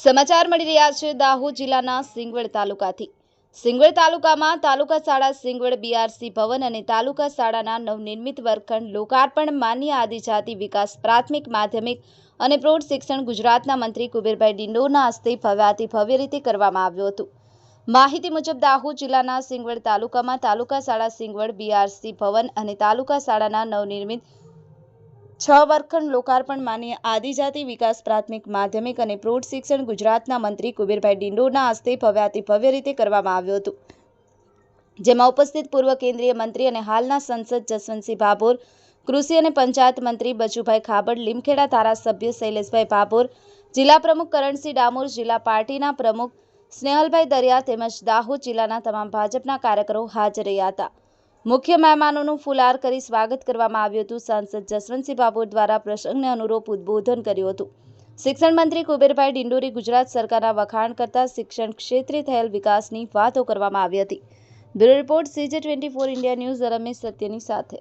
સમાચાર મળી રહ્યા છે દાહોદ જિલ્લાના સિંગવડ તાલુકાથી। સિંગવડ તાલુકામાં તાલુકા શાળા સિંગવડ બીઆરસી ભવન અને તાલુકા શાળાના નવનિર્મિત વર્ગખંડ લોકાર્પણ માન્ય આદિજાતિ વિકાસ પ્રાથમિક માધ્યમિક અને પ્રૌઢ શિક્ષણ ગુજરાતના મંત્રી કુબેરભાઈ ડિંડોરના હસ્તે ભવ્યાતિ ભવ્ય રીતે કરવામાં આવ્યું હતું। માહિતી મુજબ દાહોદ જિલ્લાના સિંગવડ તાલુકામાં તાલુકા શાળા સિંગવડ બીઆરસી ભવન અને તાલુકા શાળાના નવનિર્મિત 6 વર્ગખંડ લોકાર્પણ માન્ય આદિજાતિ વિકાસ પ્રાથમિક માધ્યમિક અને પ્રૌઢ શિક્ષણ ગુજરાતના મંત્રી કુબેરભાઈ ડિંડોરના હસ્તે ભવ્યાતિ ભવ્ય રીતે કરવામાં આવ્યું હતું, જેમાં ઉપસ્થિત પૂર્વ કેન્દ્રીય મંત્રી અને હાલના સંસદ જસવંતસિંહ ભાભોર, કૃષિ અને પંચાયત મંત્રી બચુભાઈ ખાબડ, લીમખેડા ધારાસભ્ય શૈલેષભાઈ ભાભોર, જિલ્લા પ્રમુખ કરણસિંહ ડામોર, જિલ્લા પાર્ટીના પ્રમુખ સ્નેહલભાઈ દરિયા તેમજ દાહોદ જિલ્લાના તમામ ભાજપના કાર્યકરો હાજર રહ્યા હતા। મુખ્ય મહેમાનોનું ફુલહાર કરી સ્વાગત કરવામાં આવ્યું હતું। સાંસદ જસવંતસિંહ ભાભોર દ્વારા પ્રસંગને અનુરૂપ ઉદ્બોધન કર્યું હતું। શિક્ષણ મંત્રી કુબેરભાઈ ડિંડોરે ગુજરાત સરકારના વખાણ કરતા શિક્ષણ ક્ષેત્રે થયેલ વિકાસની વાતો કરવામાં આવી હતી। Bureau report CJ24 India news, Ramesh સત્યની સાથે।